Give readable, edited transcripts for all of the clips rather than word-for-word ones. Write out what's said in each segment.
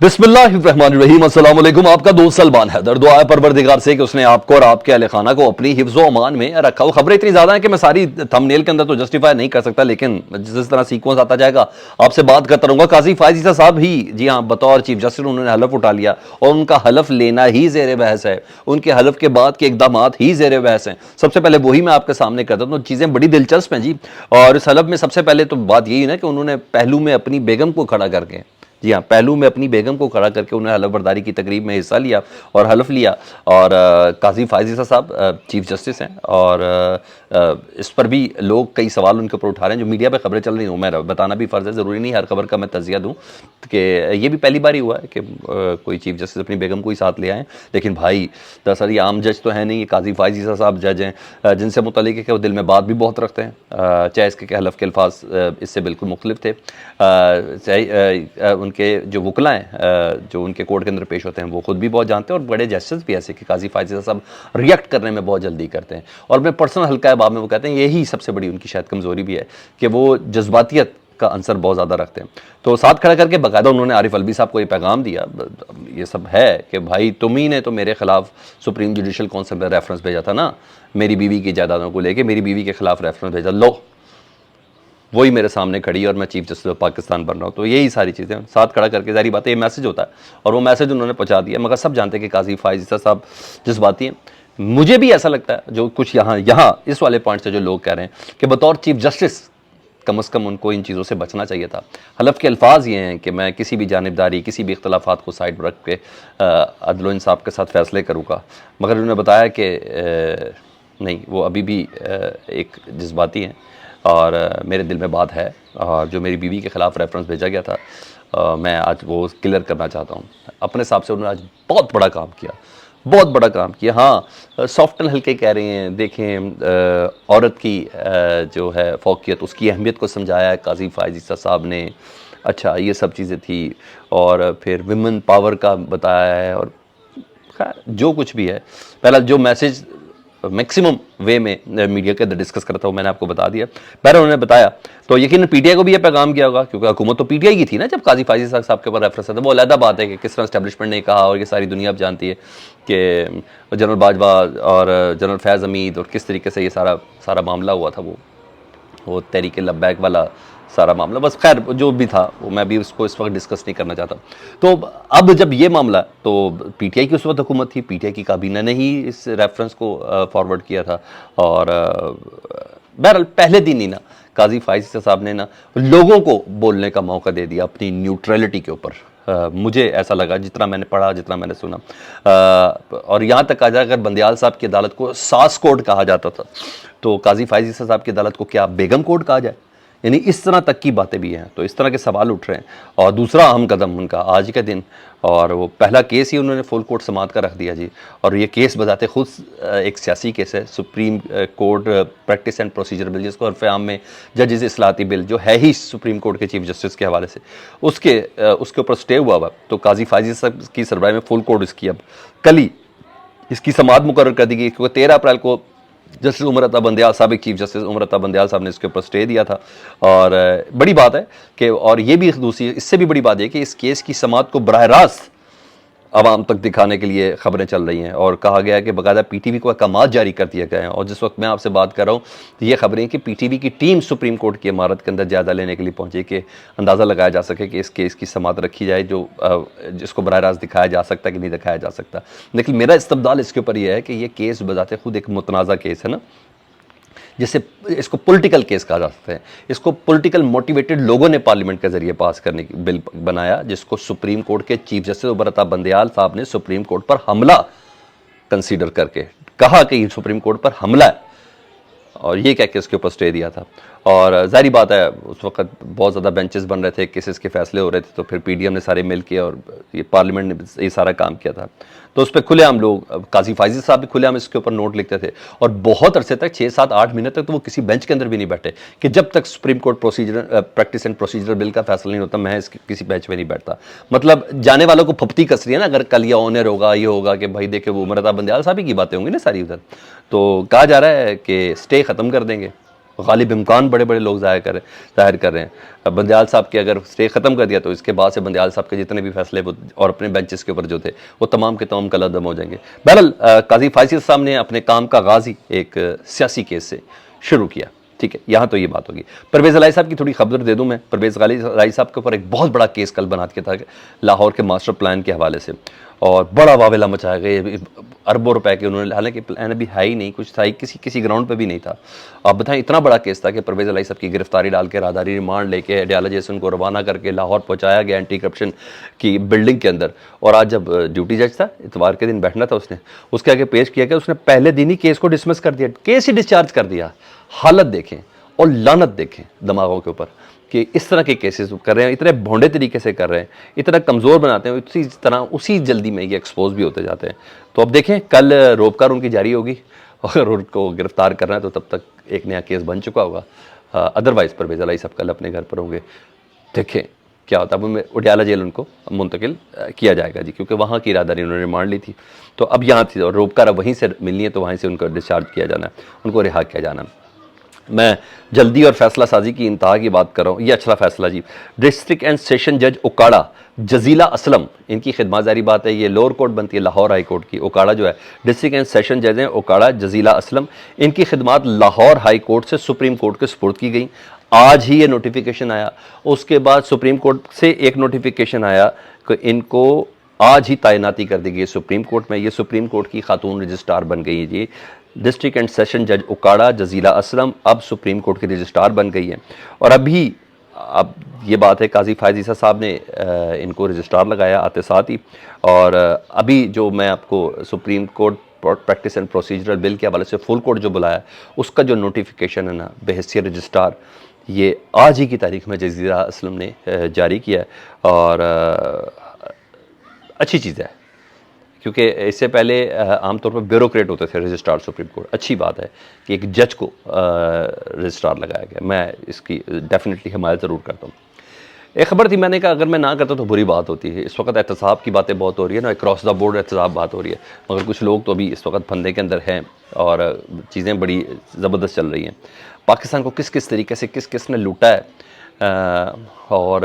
बिस्मिल्लाहिर्रहमानिर्रहीम। अस्सलाम वालेकुम। आपका दोस्त सलमान हैदर। दुआ है परवरदिगार से कि उसने आपको और आपके अहले खाना को अपनी हिफ्ज़ व अमान में रखा हो। खबरें इतनी ज़्यादा हैं कि मैं सारी थंबनेल के अंदर तो जस्टिफाई नहीं कर सकता, लेकिन जिस तरह सीक्वेंस आता जाएगा आपसे बात करता रहूँगा। काजी फायज़ ईसा साहब ही, जी हाँ, बतौर चीफ जस्टिस उन्होंने हलफ उठा लिया और उनका हलफ लेना ही ज़ेर बहस है। उनके हलफ के बाद के इक़दामात ही ज़ेर बहस हैं। सबसे पहले वही मैं आपके सामने करता हूँ। चीज़ें बड़ी दिलचस्प हैं जी। और इस हलफ में सबसे पहले तो बात यही है ना कि उन्होंने पहलू में अपनी बेगम को खड़ा करके, जी हाँ, पहलू में अपनी बेगम को खड़ा करके उन्होंने हलफ बर्दारी की तकरीब में हिस्सा लिया और हलफ लिया। और काजी फायज़ ईसा साहब चीफ जस्टिस हैं और इस पर भी लोग कई सवाल उनके ऊपर उठा रहे हैं। जो मीडिया पे खबरें चल रही हूँ, मैं बताना भी फ़र्ज़ है, ज़रूरी नहीं हर खबर का मैं तज़िया दूँ कि ये भी पहली बार ही हुआ है कि कोई चीफ जस्टिस अपनी बेगम को ही साथ ले आए। लेकिन भाई दरअसल ये आम जज तो है नहीं, काजी फायज़ ईसा साहब जज हैं जिनसे मुतल्लिक़ है कि वो दिल में बात भी बहुत रखते हैं, चाहे इसके कि हलफ के अल्फाज इससे बिल्कुल मुख्तलिफ थे, चाहे उनके जो वकला हैं जो उनके कोर्ट के अंदर पेश होते हैं वो खुद भी बहुत जानते हैं। और बड़े जस्टिस भी ऐसे कि काजी फायज़ ईसा साहब रिएक्ट करने में बहुत जल्दी करते हैं। और मैं पर्सनल हल्का बाब में वो कहते हैं यही सबसे बड़ी उनकी शायद कमज़ोरी भी है कि वो जज्बातियत का अंसर बहुत ज़्यादा रखते हैं। तो साथ खड़ा करके बाकायदा उन्होंने आरिफ अलवी साहब को ये पैगाम दिया, ये सब है कि भाई तुम ही ने तो मेरे खिलाफ सुप्रीम जुडिशल काउंसिल में रेफरेंस भेजा था ना, मेरी बीवी की जायदादों को लेके मेरी बीवी के खिलाफ रेफरेंस भेजा, लो वही मेरे सामने खड़ी है और मैं चीफ जस्टिस ऑफ पाकिस्तान बन रहा हूँ। तो यही सारी चीज़ें साथ खड़ा करके जारी बात है, ये मैसेज होता है और वो मैसेज उन्होंने पहुँचा दिया। मगर सब जानते हैं कि काजी फायज़ ईसा साहब जज्बाती हैं। मुझे भी ऐसा लगता है जो कुछ यहाँ इस वाले पॉइंट से जो लोग कह रहे हैं कि बतौर चीफ जस्टिस कम अज़ कम उनको इन चीज़ों से बचना चाहिए था। हलफ के अल्फाज ये हैं कि मैं किसी भी जानिबदारी, किसी भी इख्तलाफात को साइड रख के अदल व इंसाफ के साथ फ़ैसले करूँगा। मगर उन्होंने बताया कि नहीं, वो अभी भी एक जज्बाती हैं और मेरे दिल में बात है और जो मेरी बीवी के ख़िलाफ़ रेफरेंस भेजा गया था मैं आज वो क्लियर करना चाहता हूँ। अपने हिसाब से उन्होंने आज बहुत बड़ा काम किया, बहुत बड़ा काम किया। हाँ, सॉफ्ट एंड हल्के कह रहे हैं, देखें औरत की जो है फ़ौक़ियत, उसकी अहमियत को समझाया है काजी फायज़ ईसा साहब ने। अच्छा, ये सब चीज़ें थी और फिर विमेन पावर का बताया है और खैर जो कुछ भी है, पहला जो मैसेज मैक्सिमम वे में मीडिया के अंदर डिस्कस करता हूँ मैंने आपको बता दिया। पहले उन्होंने बताया तो यकीन पीटीआई को भी ये पैगाम किया होगा क्योंकि हुकूमत तो पीटीआई की थी ना जब काजी फायज़ ईसा साहब के ऊपर रेफरेंस था। वो अलग बात है कि किस तरह एस्टेब्लिशमेंट ने कहा और ये सारी दुनिया अब जानती है कि जनरल बाजवा और जनरल फैज़ हमीद और किस तरीके से ये सारा मामला हुआ था, वो तहरीक लब्बैक वाला सारा मामला। बस खैर जो भी था वो मैं भी उसको इस वक्त डिस्कस नहीं करना चाहता। तो अब जब ये मामला, तो पीटीआई की उस वक्त हुकूमत थी, पीटीआई की काबीना ने ही इस रेफरेंस को फॉरवर्ड किया था। और बहरहाल पहले दिन ही ना काजी फायज़ ईसा साहब ने ना लोगों को बोलने का मौका दे दिया अपनी न्यूट्रलिटी के ऊपर। मुझे ऐसा लगा जितना मैंने पढ़ा, जितना मैंने सुना। और यहाँ तक कहा जाए अगर बंदयाल साहब की अदालत को सास कोर्ट कहा जाता था तो काजी फायज़ ईसा साहब की अदालत को क्या बेगम कोर्ट कहा जाए, यानी इस तरह तक की बातें भी हैं। तो इस तरह के सवाल उठ रहे हैं। और दूसरा अहम कदम उनका आज के दिन, और वो पहला केस ही उन्होंने फुल कोर्ट समाअत का रख दिया जी। और ये केस बजाते खुद एक सियासी केस है, supreme court practice and procedure bill, जिसको हरफ आम में जजेस इस्लाहती बिल, जो है ही सुप्रीम कोर्ट के चीफ जस्टिस के हवाले से, उसके ऊपर स्टे हुआ हुआ। तो काजी फायज़ ईसा की सरबराही में फुल कोर्ट इसकी अब कल ही इसकी समाअत मुकर्रर कर दी गई क्योंकि 13 अप्रैल को जस्टिस उमर अता बंदयाल, साबिक चीफ जस्टिस उमर अता बंदयाल साहब ने इसके ऊपर स्टे दिया था। और बड़ी बात है कि, और ये भी दूसरी इससे भी बड़ी बात है कि इस केस की समाअत को बराह रास्त आवाम तक दिखाने के लिए खबरें चल रही हैं और कहा गया है कि बाकायदा पीटीवी को अहकामात जारी कर दिए गए हैं। और जिस वक्त मैं आपसे बात कर रहा हूँ तो ये खबरें कि पीटीवी की टीम सुप्रीम कोर्ट की इमारत के अंदर जायजा लेने के लिए पहुंची कि अंदाज़ा लगाया जा सके कि इस केस की समाअत रखी जाए जो जिसको बराह रास्त दिखाया जा सकता है कि नहीं दिखाया जा सकता। लेकिन मेरा इस्तदलाल इसके ऊपर यह है कि ये केस बजाते खुद एक मुतनाज़ा केस है ना, जिसे इसको पॉलिटिकल केस कहा जा सकता है। इसको पॉलिटिकल मोटिवेटेड लोगों ने पार्लियामेंट के जरिए पास करने की बिल बनाया, जिसको सुप्रीम कोर्ट के चीफ जस्टिस उमर अता बंदयाल साहब ने सुप्रीम कोर्ट पर हमला कंसीडर करके कहा कि ये सुप्रीम कोर्ट पर हमला है और ये कह के उसके ऊपर स्टे दिया था। और जाहिर बात है उस वक्त बहुत ज़्यादा बेंचेस बन रहे थे, केसेस के फैसले हो रहे थे, तो फिर पीडीएम ने सारे मिल के और ये पार्लियामेंट ने ये सारा काम किया था। तो उस पर खुलेआम लोग, काजी फायज़ ईसा साहब भी खुलेआम इसके ऊपर नोट लिखते थे और बहुत अरसे तक 6, 7, 8 महीने तक तो वो किसी बेंच के अंदर भी नहीं बैठे कि जब तक supreme court practice and procedure bill का फैसला नहीं होता मैं किसी बेंच में नहीं बैठता। मतलब जाने वालों को फप्ती कस रही है ना, अगर कल ये ऑनर होगा, ये होगा कि भाई देखे वो उमर अता बंदयाल साहब ही की बातें होंगी ना सारी उधर, तो कहा जा रहा है कि स्टे ख़त्म कर देंगे غالب امکان بڑے بڑے لوگ ظاہر کر رہے ہیں. بندیال صاحب کے اگر اسٹے ختم کر دیا تو اس کے بعد سے بندیال صاحب کے جتنے بھی فیصلے اور اپنے بینچز کے اوپر جو تھے وہ تمام کے تمام کالعدم ہو جائیں گے. بہرحال قاضی فیصل صاحب نے اپنے کام کا آغاز ہی ایک سیاسی کیس سے شروع کیا. ٹھیک ہے, یہاں تو یہ بات ہوگی. پرویز الہی صاحب کی تھوڑی خبر دے دوں میں. پرویز الہی صاحب کے اوپر ایک بہت بڑا کیس کل بنا کے تھا لاہور کے ماسٹر پلان کے حوالے سے, اور بڑا واویلا مچایا گیا. اربوں روپے کے انہوں نے, حالانکہ پلان ابھی ہے ہی نہیں, کچھ تھا ہی کسی گراؤنڈ پہ بھی نہیں تھا. آپ بتائیں اتنا بڑا کیس تھا کہ پرویز الہی صاحب کی گرفتاری ڈال کے راداری ریمانڈ لے کے ڈیالہ جیسن کو روانہ کر کے لاہور پہنچایا گیا اینٹی کرپشن کی بلڈنگ کے اندر. اور آج جب ڈیوٹی جج تھا, اتوار کے دن بیٹھنا تھا, اس کے آگے پیش کیا کہ اس نے پہلے دن ہی کیس کو ڈسمس کر دیا, کیس ہی ڈسچارج کر دیا. حالت دیکھیں اور لعنت دیکھیں دماغوں کے اوپر کہ اس طرح کے کیسز کر رہے ہیں, اتنے بھونڈے طریقے سے کر رہے ہیں, اتنا کمزور بناتے ہیں, اسی جلدی میں یہ ایکسپوز بھی ہوتے جاتے ہیں. تو اب دیکھیں کل روبکار ان کی جاری ہوگی, اور ان کو گرفتار کرنا ہے تو تب تک ایک نیا کیس بن چکا ہوگا. ادروائز پرویز الہی صاحب کل اپنے گھر پر ہوں گے. دیکھیں کیا ہوتا ہے. اب اڈیالہ جیل ان کو منتقل کیا جائے گا جی, کیونکہ وہاں کی ارادہ انہوں نے مان لی تھی, تو اب یہاں تھی, اور روبکار اب وہیں سے ملنی ہے, تو وہیں سے ان کو ڈسچارج کیا جانا ہے, ان کو رہا کیا جانا ہے. میں جلدی اور فیصلہ سازی کی انتہا کی بات کر رہا ہوں. یہ اچھا فیصلہ جی. ڈسٹرکٹ اینڈ سیشن جج اوکاڑا جزیلہ اسلم, ان کی خدمات, ظاہری بات ہے یہ لوور کورٹ بنتی ہے لاہور ہائی کورٹ کی. اوکاڑا جو ہے ڈسٹرکٹ اینڈ سیشن جج ہیں اوکاڑا جزیلہ اسلم, ان کی خدمات لاہور ہائی کورٹ سے سپریم کورٹ کے سپرد کی گئیں. آج ہی یہ نوٹیفیکیشن آیا. اس کے بعد سپریم کورٹ سے ایک نوٹیفیکیشن آیا کہ ان کو آج ہی تعیناتی کر دی گئی سپریم کورٹ میں. یہ سپریم کورٹ کی خاتون رجسٹرار بن گئی ہیں جی. ڈسٹرکٹ اینڈ سیشن جج اوکاڑا جزیلہ اسلم اب سپریم کورٹ کی رجسٹرار بن گئی ہیں. اور اب یہ بات ہے قاضی فائز عیسیٰ صاحب نے ان کو رجسٹرار لگایا آتے ساتھ ہی. اور ابھی جو میں آپ کو supreme court practice and procedural bill کے حوالے سے فل کورٹ جو بلایا, اس کا جو نوٹیفیکیشن ہے نا بحیثیت رجسٹرار, یہ آج ہی کی تاریخ میں جزیرہ اسلم نے جاری کیا ہے. اور اچھی چیز ہے, کیونکہ اس سے پہلے عام طور پر بیوروکریٹ ہوتے تھے رجسٹرار سپریم کورٹ. اچھی بات ہے کہ ایک جج کو رجسٹرار لگایا گیا. میں اس کی ڈیفینیٹلی حمایت ضرور کرتا ہوں. ایک خبر تھی, میں نے کہا اگر میں نہ کرتا تو بری بات ہوتی ہے. اس وقت احتساب کی باتیں بہت ہو رہی ہے نا, اکراس دا بورڈ احتساب بات ہو رہی ہے, مگر کچھ لوگ تو ابھی اس وقت پھندے کے اندر ہیں اور چیزیں بڑی زبردست چل رہی ہیں. پاکستان کو کس طریقے سے کس نے لوٹا ہے, اور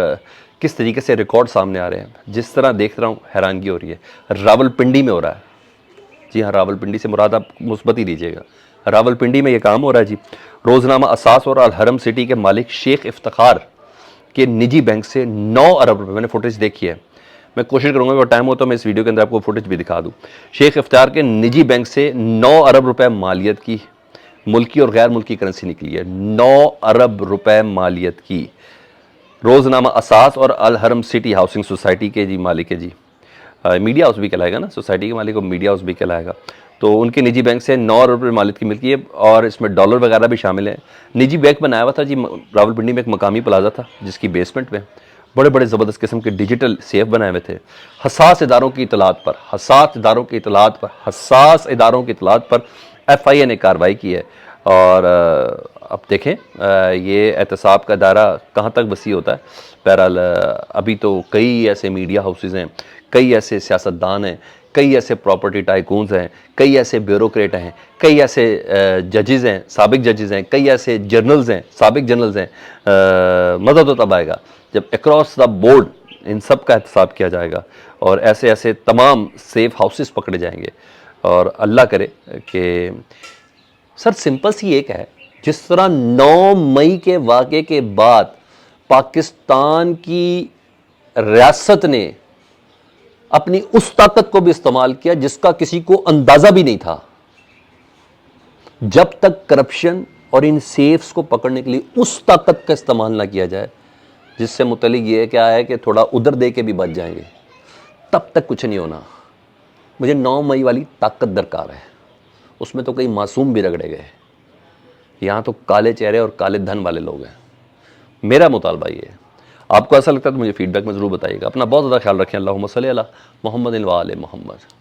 کس طریقے سے ریکارڈ سامنے آ رہے ہیں. جس طرح دیکھ رہا ہوں حیرانگی ہو رہی ہے. راول پنڈی میں ہو رہا ہے جی ہاں, راول پنڈی سے مراد آپ مثبت ہی لیجیے گا. راول پنڈی میں یہ کام ہو رہا ہے جی. روزنامہ اساس اور الحرم سٹی کے مالک شیخ افتخار کے نجی بینک سے 9 ارب روپے, میں نے فوٹیج دیکھی ہے, میں کوشش کروں گا کہ ٹائم ہو تو میں اس ویڈیو کے اندر آپ کو فوٹیج بھی دکھا دوں. شیخ افتخار کے نجی بینک سے 9 ارب روپے مالیت کی ملکی اور غیر ملکی کرنسی نکلی ہے. 9 ارب روپے مالیت کی. روزنامہ اساس اور الحرم سٹی ہاؤسنگ سوسائٹی کے جی مالک ہے جی. میڈیا ہاؤس بھی کہلائے گا نا, سوسائٹی کے مالک کو میڈیا ہاؤس بھی کہلائے گا. تو ان کے نجی بینک سے 9 ارب روپے مالیت کی ملکی ہے, اور اس میں ڈالر وغیرہ بھی شامل ہیں. نجی بینک بنایا ہوا تھا جی راول پنڈی میں, ایک مقامی پلازا تھا جس کی بیسمنٹ میں بڑے بڑے زبردست قسم کے ڈیجیٹل سیف بنائے ہوئے تھے. حساس اداروں کی اطلاعات پر ایف آئی اے نے کارروائی کی ہے. اور اب دیکھیں یہ احتساب کا دائرہ کہاں تک وسیع ہوتا ہے. بہرحال ابھی تو کئی ایسے میڈیا ہاؤسز ہیں, کئی ایسے سیاستدان ہیں, کئی ایسے پراپرٹی ٹائکونز ہیں, کئی ایسے بیوروکریٹ ہیں, کئی ایسے ججز ہیں, سابق ججز ہیں, کئی ایسے جرنلز ہیں, سابق جرنلز ہیں. مدد تو تب آئے گا جب اکراس دا بورڈ ان سب کا احتساب کیا جائے گا, اور ایسے ایسے تمام سیف ہاؤسز پکڑے جائیں گے. اور اللہ کرے کہ سر سمپل سی ایک ہے, جس طرح 9 مئی کے واقعے کے بعد پاکستان کی ریاست نے اپنی اس طاقت کو بھی استعمال کیا جس کا کسی کو اندازہ بھی نہیں تھا. جب تک کرپشن اور ان سیفز کو پکڑنے کے لیے اس طاقت کا استعمال نہ کیا جائے جس سے متعلق یہ کیا ہے کہ تھوڑا ادھر دے کے بھی بچ جائیں گے, تب تک کچھ نہیں ہونا. مجھے 9 مئی والی طاقت درکار ہے. اس میں تو کئی معصوم بھی رگڑے گئے, یہاں تو کالے چہرے اور کالے دھن والے لوگ ہیں. میرا مطالبہ یہ ہے, آپ کو ایسا لگتا ہے تو مجھے فیڈ بیک میں ضرور بتائیے گا. اپنا بہت زیادہ خیال رکھیں. اللہم صلی علی محمد و آل محمد.